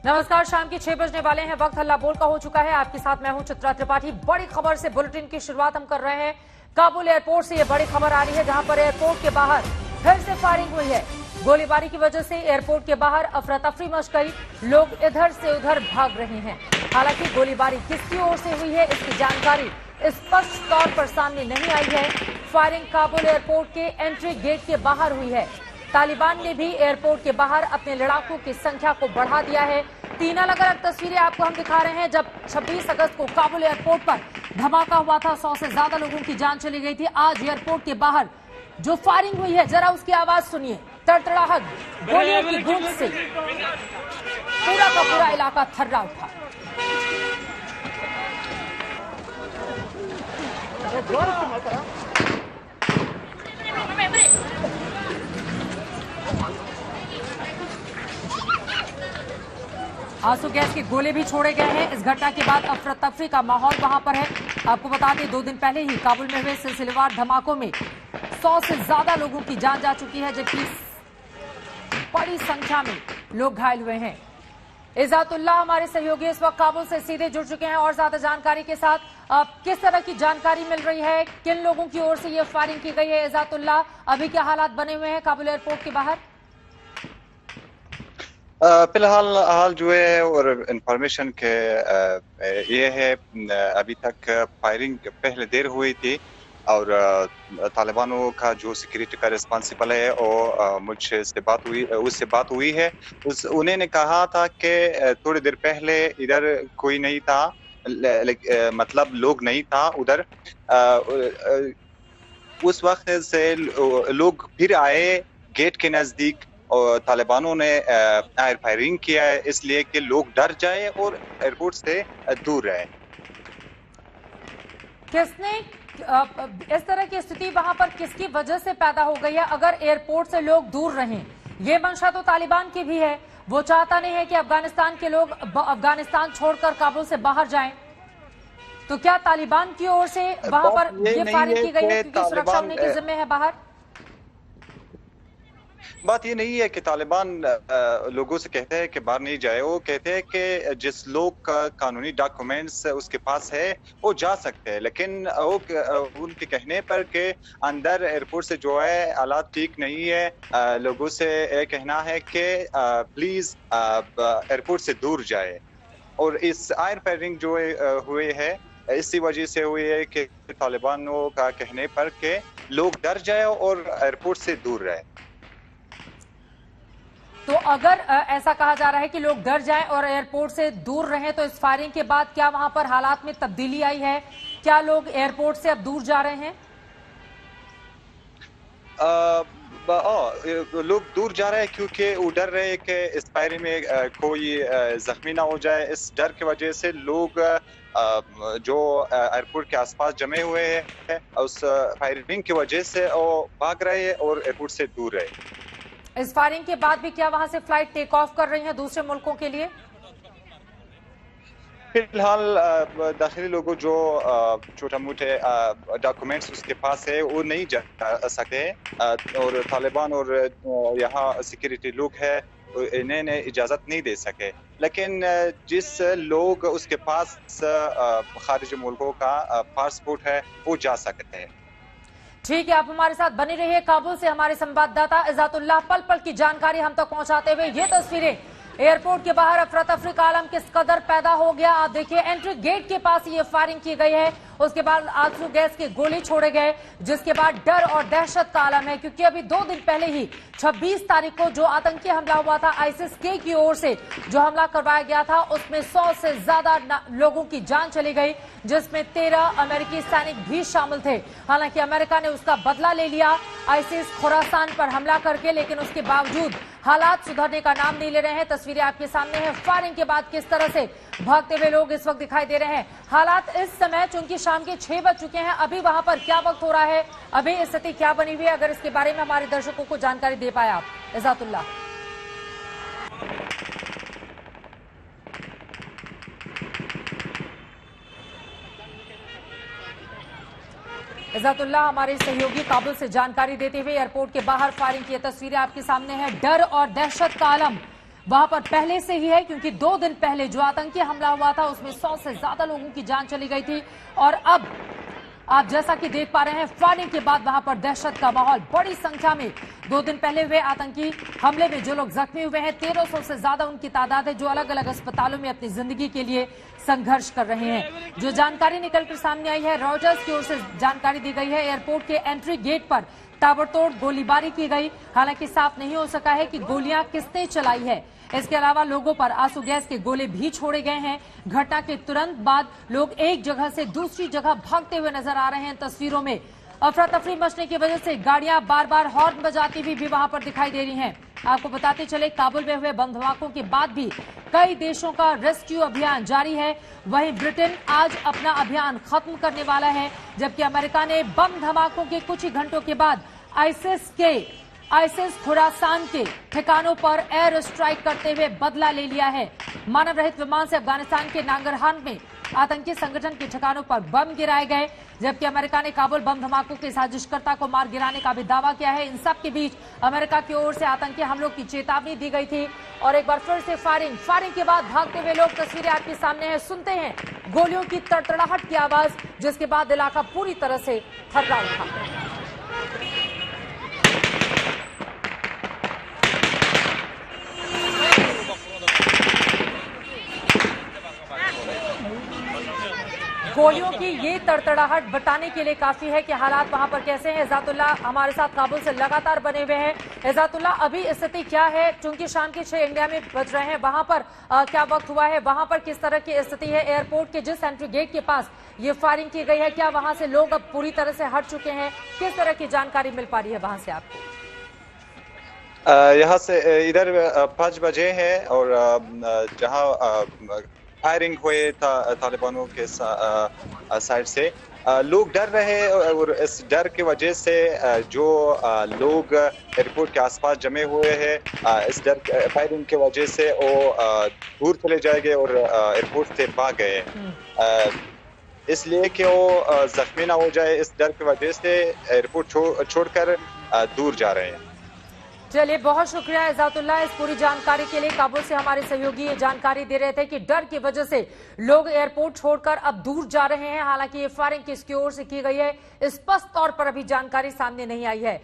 नमस्कार, शाम के 6 बजने वाले हैं। वक्त हल्ला बोल का हो चुका है। आपके साथ मैं हूं चित्रा त्रिपाठी। बड़ी खबर से बुलेटिन की शुरुआत हम कर रहे हैं। काबुल एयरपोर्ट से ये बड़ी खबर आ रही है, जहां पर एयरपोर्ट के बाहर फिर से फायरिंग हुई है। गोलीबारी की वजह से एयरपोर्ट के बाहर अफरा तफरी मच गई। लोग इधर से उधर भाग रहे हैं। हालांकि गोलीबारी किसकी ओर से हुई है, इसकी जानकारी स्पष्ट तौर पर सामने नहीं आई है। फायरिंग काबुल एयरपोर्ट के एंट्री गेट के बाहर हुई है। तालिबान ने भी एयरपोर्ट के बाहर अपने लड़ाकों की संख्या को बढ़ा दिया है। 3 अलग अलग तस्वीरें आपको हम दिखा रहे हैं। जब 26 अगस्त को काबुल एयरपोर्ट पर धमाका हुआ था, 100 से ज्यादा लोगों की जान चली गई थी। आज एयरपोर्ट के बाहर जो फायरिंग हुई है, जरा उसकी आवाज सुनिए। तड़तड़ाहट गोलियों की गूंज से पूरा का पूरा इलाका थर्रा उठा। आंसू गैस के गोले भी छोड़े गए हैं। इस घटना के बाद अफरा तफरी का माहौल वहां पर है। आपको बता दें, 2 दिन पहले ही काबुल में हुए सिलसिलेवार धमाकों में 100 से ज्यादा लोगों की जान जा चुकी है, जबकि बड़ी संख्या में लोग घायल हुए हैं। इजातुल्लाह हमारे सहयोगी इस वक्त काबुल से सीधे जुड़ चुके हैं और ज्यादा जानकारी के साथ। किस तरह की जानकारी मिल रही है, किन लोगों की ओर से ये फायरिंग की गई है? इजातुल्लाह, अभी क्या हालात बने हुए हैं काबुल एयरपोर्ट के बाहर? फिलहाल हाल जो है और इंफॉर्मेशन के ये है, अभी तक फायरिंग पहले देर हुई थी और तालिबानों का जो सिक्योरिटी का रिस्पॉन्सिबल है वो मुझसे उससे बात हुई है। उन्होंने कहा था कि थोड़ी देर पहले इधर कोई नहीं था, मतलब लोग नहीं था उधर। उस वक्त से लोग फिर आए गेट के नजदीक और तालिबानों ने एयर फायरिंग किया है, इसलिए कि लोग डर जाए और एयरपोर्ट से दूर रहे। किसने इस तरह की स्थिति वहां पर किसकी वजह से पैदा हो गई है? अगर एयरपोर्ट से लोग दूर रहें, ये मंशा तो तालिबान की भी है। वो चाहता नहीं है कि अफगानिस्तान के लोग अफगानिस्तान छोड़कर काबुल से बाहर जाएं। तो क्या तालिबान की ओर से वहां पर ये फायरिंग की गई है क्योंकि सुरक्षा उन्हीं के जिम्मे है बाहर? बात ये नहीं है कि तालिबान लोगों से कहते हैं कि बाहर नहीं जाए। वो कहते हैं कि जिस लोग का कानूनी डॉक्यूमेंट्स उसके पास है वो जा सकते हैं, लेकिन वो उनके कहने पर कि अंदर एयरपोर्ट से जो है हालात ठीक नहीं है। लोगों से ये कहना है कि प्लीज एयरपोर्ट से दूर जाए। और इस एयर फायरिंग जो हुए है इसी वजह से हुई है कि तालिबानों का कहने पर कि लोग डर जाए और एयरपोर्ट से दूर रहे। तो अगर ऐसा कहा जा रहा है कि लोग डर जाएं और एयरपोर्ट से दूर रहें, तो इस फायरिंग के बाद क्या वहां पर हालात में तब्दीली आई है? क्या लोग एयरपोर्ट से अब दूर जा रहे हैं? लोग दूर जा रहे हैं क्योंकि वो डर रहे हैं कि इस फायरिंग में कोई जख्मी ना हो जाए। इस डर की वजह से लोग जो एयरपोर्ट के आसपास जमे हुए हैं उस फायरिंग की वजह से वो भाग रहे हैं और एयरपोर्ट से दूर रहे। इस फायरिंग के बाद भी क्या वहां से फ्लाइट टेक ऑफ कर रही हैं दूसरे मुल्कों के लिए? फिलहाल दाखिली लोगों जो छोटा मोटे डॉक्यूमेंट्स उसके पास है वो नहीं जा सकते और तालिबान और यहाँ सिक्योरिटी लोग है इन्हें इजाजत नहीं दे सके। लेकिन जिस लोग उसके पास खारिज मुल्कों का पासपोर्ट है वो जा सकते हैं। ठीक है, आप हमारे साथ बने रहिए। काबुल से हमारे संवाददाता इजातुल्लाह पल पल की जानकारी हम तक पहुंचाते हुए। ये तस्वीरें एयरपोर्ट के बाहर अफरा तफरी का आलम किस कदर पैदा हो गया, आप देखिए। एंट्री गेट के पास ये फायरिंग की गई है, उसके बाद आंसू गैस के गोले छोड़े गए, जिसके बाद डर और दहशत का आलम है। क्योंकि अभी 2 दिन पहले ही 26 तारीख को जो आतंकी हमला हुआ था आईसिस के की ओर से, जो हमला करवाया गया था, उसमें 100 से ज्यादा लोगों की जान चली गई, जिसमें 13 अमेरिकी सैनिक भी शामिल थे। हालांकि अमेरिका ने उसका बदला ले लिया आईसिस खुरासान पर हमला करके, लेकिन उसके बावजूद हालात सुधरने का नाम नहीं ले रहे हैं। तस्वीरें आपके सामने हैं। फायरिंग के बाद किस तरह से भागते हुए लोग इस वक्त दिखाई दे रहे हैं। हालात इस समय चूंकि शाम के 6 बज चुके हैं, अभी वहां पर क्या वक्त हो रहा है, अभी स्थिति क्या बनी हुई है, अगर इसके बारे में हमारे दर्शकों को जानकारी दे पाए आप इजातुल्लाह। इज़्ज़तुल्लाह हमारे सहयोगी काबुल से जानकारी देते हुए एयरपोर्ट के बाहर फायरिंग की तस्वीरें आपके सामने हैं। डर और दहशत का आलम वहां पर पहले से ही है, क्योंकि 2 दिन पहले जो आतंकी हमला हुआ था उसमें 100 से ज्यादा लोगों की जान चली गई थी। और अब आप जैसा कि देख पा रहे हैं, फायरिंग के बाद वहां पर दहशत का माहौल। बड़ी संख्या में 2 दिन पहले हुए आतंकी हमले में जो लोग जख्मी हुए हैं, 1300 से ज्यादा उनकी तादाद है, जो अलग अलग अस्पतालों में अपनी जिंदगी के लिए संघर्ष कर रहे हैं। जो जानकारी निकलकर सामने आई है, रॉयटर्स की ओर से जानकारी दी गई है, एयरपोर्ट के एंट्री गेट पर ताबड़तोड़ गोलीबारी की गई। हालांकि साफ नहीं हो सका है कि गोलियां किसने चलाई है। इसके अलावा लोगों पर आंसू गैस के गोले भी छोड़े गए हैं। घटना के तुरंत बाद लोग एक जगह से दूसरी जगह भागते हुए नजर आ रहे हैं। तस्वीरों में अफरा तफरी मचने की वजह से गाड़ियां बार बार हॉर्न बजाती हुई भी वहां पर दिखाई दे रही हैं। आपको बताते चले, काबुल में हुए बम धमाकों के बाद भी कई देशों का रेस्क्यू अभियान जारी है। वहीं ब्रिटेन आज अपना अभियान खत्म करने वाला है, जबकि अमेरिका ने बम धमाकों के कुछ ही घंटों के बाद आईसिस खुरासान के ठिकानों पर एयर स्ट्राइक करते हुए बदला ले लिया है। मानव रहित विमान से अफगानिस्तान के नांगरहान में आतंकी संगठन के ठिकानों पर बम गिराए गए, जबकि अमेरिका ने काबुल बम धमाकों के साजिशकर्ता को मार गिराने का भी दावा किया है। इन सब के बीच अमेरिका की ओर से आतंकी हमलों की चेतावनी दी गई थी और एक बार फिर से फायरिंग के बाद भागते हुए लोग, तस्वीरें आपके सामने है, सुनते हैं गोलियों की तड़तड़ाहट की आवाज, जिसके बाद इलाका पूरी तरह से थर्रा उठा। गोलियों की ये तड़तड़ाहट बताने के लिए काफी है कि हालात वहां पर कैसे हैं। इज़ातुल्लाह हमारे साथ काबुल से लगातार बने हुए हैं। इज़ातुल्लाह, अभी स्थिति क्या है? चूंकि शाम के 6 इंडिया में बज रहे हैं, वहां पर क्या वक्त हुआ है, वहां पर किस तरह की स्थिति है? एयरपोर्ट के जिस एंट्री गेट के पास ये फायरिंग की गई है, क्या वहां से लोग अब पूरी तरह से हट चुके हैं? किस तरह की जानकारी मिल पा रही है वहां से आपको? यहाँ से इधर 5 बजे है और जहाँ फायरिंग हुए तालिबानों के साइड से लोग डर रहे और इस डर की वजह से जो लोग एयरपोर्ट के आसपास जमे हुए हैं, इस डर फायरिंग की वजह से वो दूर चले जाएंगे और एयरपोर्ट से भाग गए, इसलिए कि वो जख्मी ना हो जाए, इस डर की वजह से एयरपोर्ट छोड़कर दूर जा रहे हैं। चलिए, बहुत शुक्रिया इज़ातुल्लाह इस पूरी जानकारी के लिए। काबुल से हमारे सहयोगी ये जानकारी दे रहे थे कि डर की वजह से लोग एयरपोर्ट छोड़कर अब दूर जा रहे हैं। हालांकि ये फायरिंग किसकी ओर से की गई है, स्पष्ट तौर पर अभी जानकारी सामने नहीं आई है।